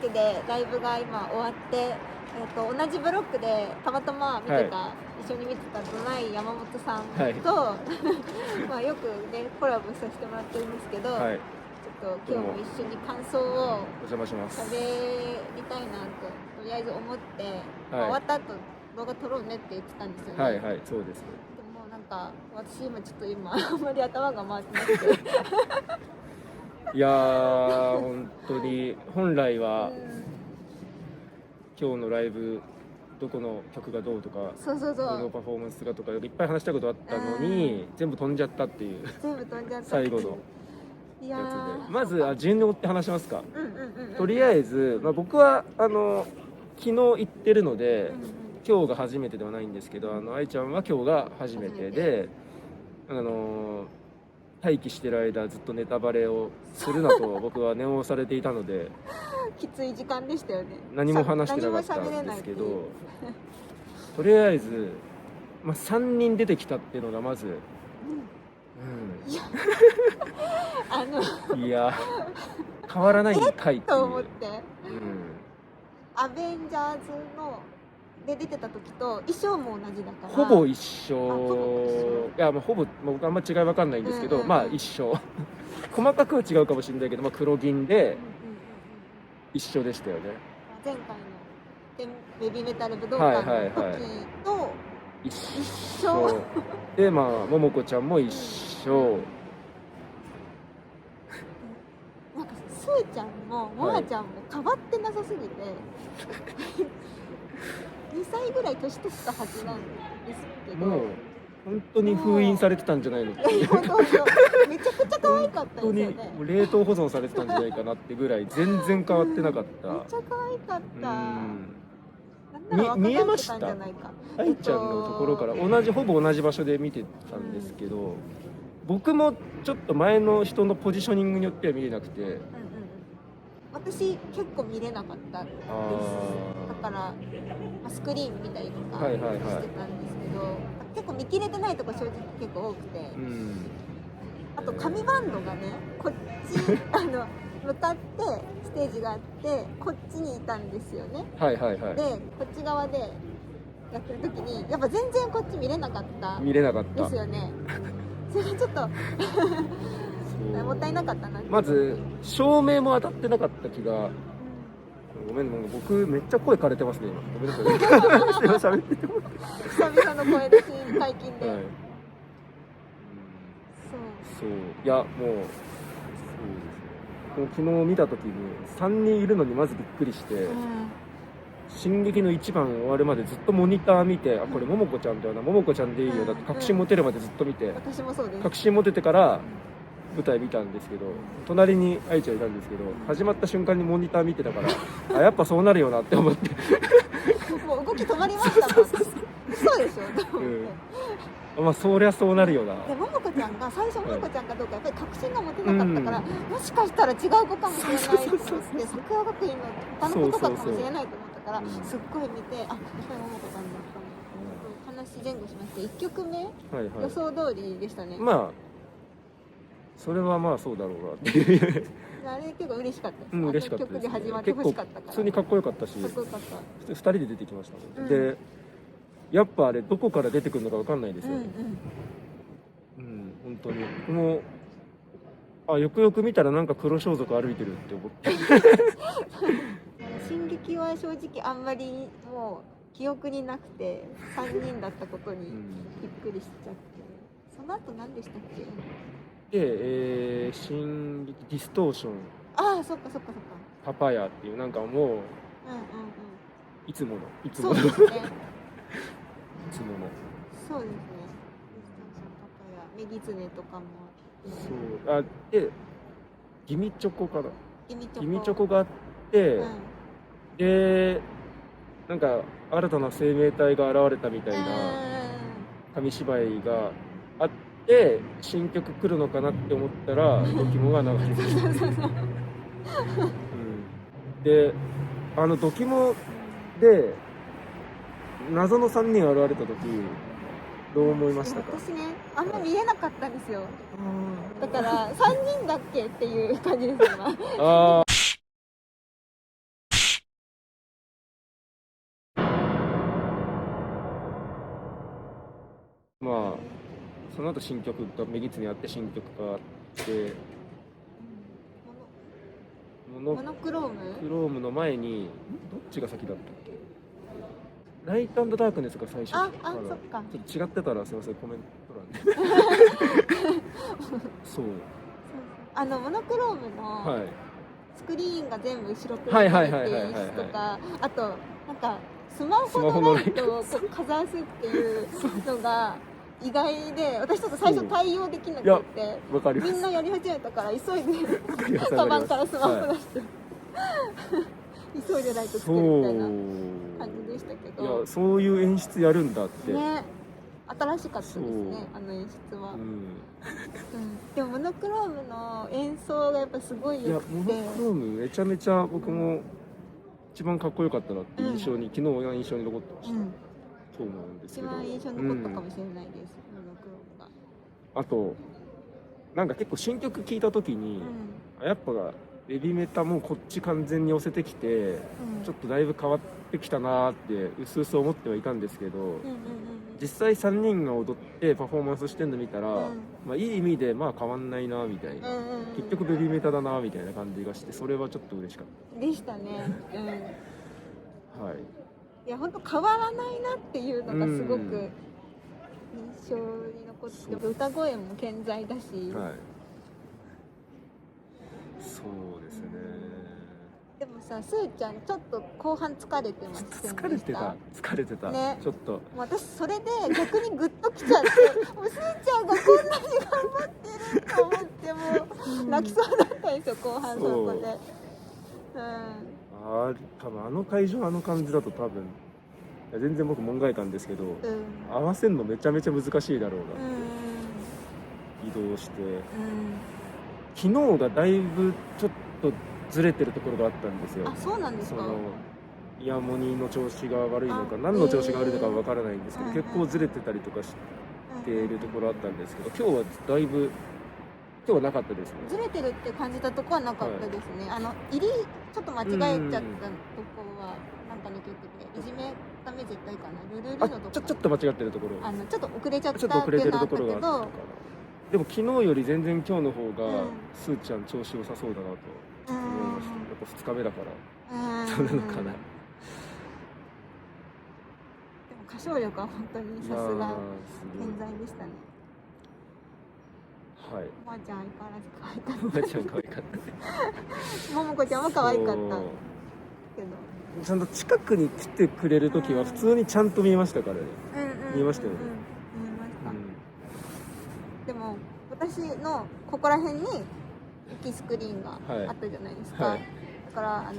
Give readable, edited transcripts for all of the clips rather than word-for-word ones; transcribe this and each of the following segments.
けでライブが今終わって、同じブロックでたまたま見てた、一緒に見てたドナイ山本さんと、まあよくねコラボさせてもらってるんですけど、ちょっと今日も一緒に感想をお邪魔します。喋りたいなとりあえず思って、終わった後動画撮ろうねって言ってたんですよね。はいはい、そうです。でもなんか私今ちょっとあんまり頭が回ってなくていやー本当に本来は、今日のライブどこの曲がどうとか、どのパフォーマンスがとかいっぱい話したことあったのに、全部飛んじゃったっていう最後のやつで、まず順に追って話しますか。とりあえず、僕は昨日行ってるので、今日が初めてではないんですけど、愛ちゃんは今日が初めてで、待機してる間ずっとネタバレをするなと僕は念を押されていたのできつい時間でしたよね。何も話してなかったんですけど、とりあえず、3人出てきたっていうのがまず、いや変わらないんかいっていうと思って、アベンジャーズので出てた時と衣装も同じだからほぼ一緒。いやほぼ僕あんま違い分かんないんですけど、一緒細かくは違うかもしれないけど、黒銀で一緒でしたよね。前回のベビーメタル武道館の時と一緒で、桃子ちゃんも一緒。なんかスーちゃんもモアちゃんも変わってなさすぎて2歳ぐらい年取ったはずなんですけど、もう本当に封印されてたんじゃないのってめちゃくちゃ可愛かったですよね。本当に冷凍保存されてたんじゃないかなってぐらい全然変わってなかった。めっちゃ可愛かった。見えました。愛ちゃんのところからほぼ同じ場所で見てたんですけど、僕もちょっと前の人のポジショニングによっては見えなくて、私結構見れなかったです。だから、スクリーン見たりとかしてたんですけど、結構見切れてないとこ正直結構多くて、あと紙バンドがねこっち向かってステージがあってこっちにいたんですよね。でこっち側でやってる時にやっぱ全然こっち見れなかったですよね。それがちょっともったいなかったなって。まず照明も当たってなかった気が。ごめん、僕めっちゃ声枯れてますね今。ごめんなさい。喋ってても久々の声出し解禁で、そういやもうそうですね。昨日見た時に3人いるのにまずびっくりして、進撃の1番終わるまでずっとモニター見て、これ桃子ちゃんだよな、桃子ちゃんでいいよ、だって確信持てるまでずっと見て、私もそうです。確信持ててから舞台見たんですけど、隣に愛ちゃんいたんですけど、始まった瞬間にモニター見てたからやっぱそうなるよなって思ってもう動き止まりましたもん。そうでしょ。そりゃそうなるよな。で桃子ちゃんが最初桃子ちゃんかどうかやっぱり確信が持てなかったから、もしかしたら違う子かもしれないと思って、桜学院の他の子とかかもしれないと思ったから、すっごい見て、やっぱり桃子ちゃんだったの。話前後しまして、1曲目、予想通りでしたね。それはそうだろうなっていうあれ結構嬉しかったです。嬉しかったです。曲で始まってほしかったから。普通にかっこよかったし、2人で出てきましたね。でやっぱあれどこから出てくるのか分かんないですよね。本当にもうよくよく見たらなんか黒装束歩いてるって思って進撃は正直あんまりもう記憶になくて、3人だったことにびっくりしちゃって、その後何でしたっけ。進撃ディストーション、そっかパパヤっていう、なんかもういつものそうですねいつものそうですね。ディストーションパパヤ、メギツネとかもそうでギミチョコかな、ギミチョコがあって、でなんか新たな生命体が現れたみたいな紙芝居があって、新曲来るのかなって思ったらドキモが流れてきてでドキモで謎の3人現れた時どう思いましたか。私ねあんま見えなかったんですよ。だから3人だっけっていう感じです今その後新曲がメギツにあって新曲があって、モノクロームの前にどっちが先だったっけ？ライト&ダークネスが最初かあ、そっか。ちょっと違ってたらすいません、コメント欄でそうモノクロームのはいスクリーンが全部後ろ黒になるっていう演出とか、あとなんかスマホのライトをこうかざすっていうのが意外で、私ちょっと最初対応できなくて、みんなやり始めたから急いでカバンからスマホ出して、はい、急いでライトつけるみたいな感じでしたけど、いやそういう演出やるんだってね、新しかったですね、あの演出は。でもモノクロームの演奏がやっぱすごい良くて、モノクロームめちゃめちゃ僕も一番かっこよかったなって印象に、昨日が印象に残ってました、そうなんですけど、一番印象に残ったかもしれないです、モノクロームが。あとなんか結構新曲聴いた時に、やっぱベビーメタもこっち完全に寄せてきて、ちょっとだいぶ変わってきたなーってうすうす思ってはいたんですけど、実際3人が踊ってパフォーマンスしてるの見たら、まあ、いい意味でまあ変わんないなみたいな、結局ベビーメタだなみたいな感じがして、それはちょっと嬉しかったでしたね。はい、いや本当変わらないなっていうのがすごく印象に残って、歌声も健在だし、はい、そうですね。でもさ、すーちゃんちょっと後半疲れてましたよね。疲れてた、ね、ちょっともう私それで逆にグッときちゃってもうすーちゃんがこんなに頑張ってると思ってもう泣きそうだったんですよ、後半そこで。多分あの会場あの感じだと多分全然僕門外漢ですけど、合わせるのめちゃめちゃ難しいだろうな、移動して、昨日がだいぶちょっとずれてるところがあったんですよ。あ、そうなんですか。イヤモニの調子が悪いのか何の調子が悪いのかは分からないんですけど、結構ずれてたりとかしているところあったんですけど、今日はだいぶ今日はなかったですね。ずれてるって感じたとこはなかったですね、入りちょっと間違えちゃったとこはなんか抜けてて、いじめダメ絶対かな、ルルルのとこちょっと間違ってるところ、ちょっと遅れちゃったっていうのあったけど、でも昨日より全然今日の方がすーちゃん調子良さそうだなと思いました。やっぱ2日目だからそうなのかな。でも歌唱力は本当にさすが健在でしたね。はい、おばあちゃん相変わらず可愛かった。おばあちゃん可愛かったももこちゃんも可愛かったけど、ちゃんと近くに来てくれる時は普通にちゃんと見えましたからね。見えましたよね。見えました、でも私のここら辺に大きいスクリーンがあったじゃないですか、だから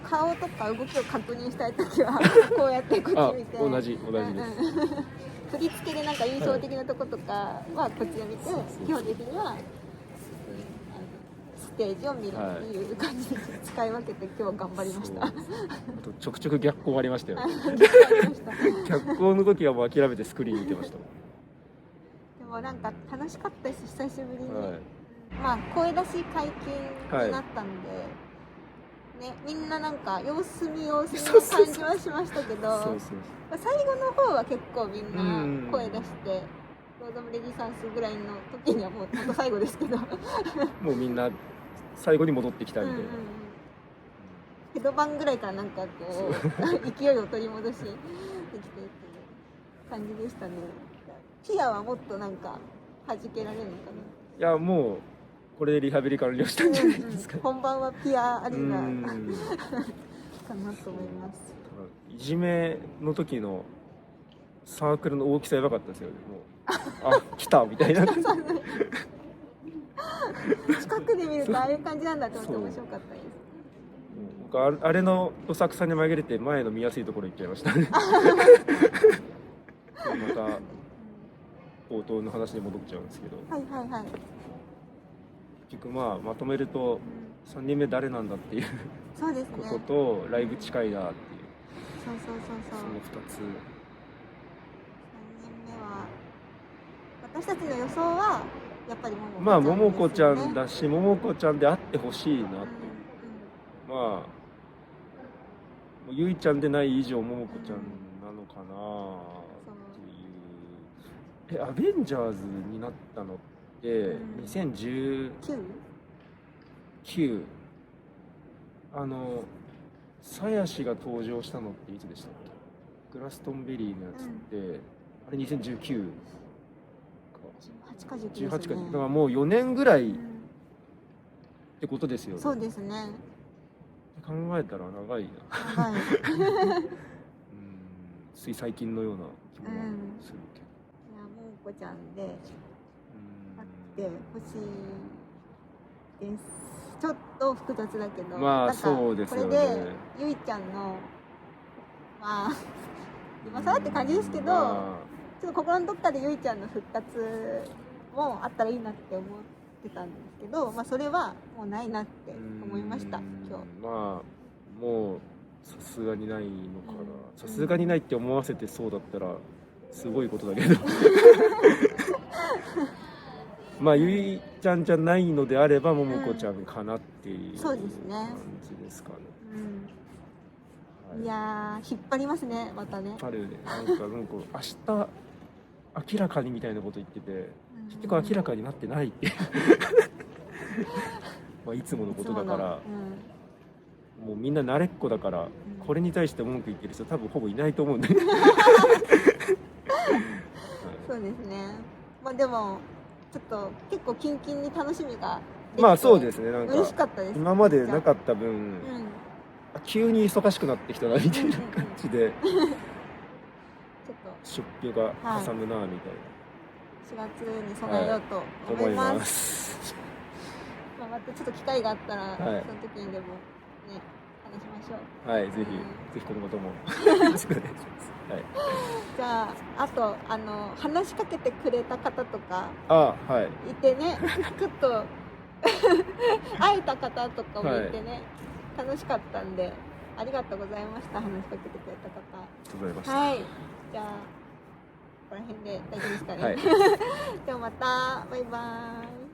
顔とか動きを確認したい時はこうやってこっち見て同じです振り付けでなんか印象的なとことかはこっちを見て、基本的にはステージを見るっていう感じで使い分けて今日は頑張りました。ちょくちょく逆光ありましたよ逆光の時はもう諦めてスクリーン見てました。でもなんか楽しかったです、久しぶりに、まあ声出し解禁になったんで、ね、みんななんか様子見な感じはしましたけど、最後の方は結構みんな声出して、ロードムレディサンスぐらいの時にはもうほんと最後ですけどもうみんな最後に戻ってきたみたいな、ヘドバンぐらいからなんかこう勢いを取り戻しできてっていう感じでしたね。ピアはもっとなんか弾けられるのかな。いやもうこれでリハビリ完了したんじゃないですか、本番はピアアリーナかなと思います。いじめの時のサークルの大きさやばかったですよね。もう来たみたいな近くで見るとああいう感じなんだって思って面白かったです。僕あれのどさくさに紛れて前の見やすいところ行っちゃいましたねまた冒頭の話に戻っちゃうんですけど、結局まとめると3人目誰なんだっていうこととライブ近いなっていう、その2つ。3人目は私たちの予想はやっぱり桃子ちゃんだし、桃子ちゃんであってほしいなって、ゆいちゃんでない以上桃子ちゃんなのかなっていうアベンジャーズになったのって2019、鞘師が登場したのっていつでしたっけ？グラストンベリーのやつって、あれ2019か18か19ですね。だからもう4年ぐらいってことですよね。そうですね。考えたら長いな。長い。つい最近のような気もするけど。いや、もうこちゃんであってほしいです。ちょっと複雑だけど、まあそうですよね。これでゆいちゃんのまあ今更って感じですけど、ちょっと心のどっかでゆいちゃんの復活もあったらいいなって思ってたんですけど、まあそれはもうないなって思いました今日。まあもうさすがにないのかな。さすがにないって思わせてそうだったらすごいことだけど。まあゆいちゃんじゃないのであればももこちゃんかなっていう感じですかね。いやー引っ張りますね、またね。あるね。なんか明日明らかにみたいなこと言ってて、結局明らかになってないってまあいつものことだから、もうみんな慣れっこだから、これに対して文句言ってる人多分ほぼいないと思うんでそうですね。まあでもちょっと結構キンキンに楽しみができて、まあそうですね。なんか嬉しかったです。今までなかった分、急に忙しくなってきたなみたいな感じで、ちょっと出費がかさむなみたいな。4月に備えようと思います。まあまたちょっと機会があったら、その時にでもね話しましょう。はい、ぜひこのこともよろしくお願いします。はい。じゃああと話しかけてくれた方とかいてね、ちょっと会えた方とかもいてね、楽しかったんでありがとうございました。話しかけてくれた方。ありがとうございました。はい。じゃあここら辺で大丈夫ですかね。はい。ではまたバイバーイ。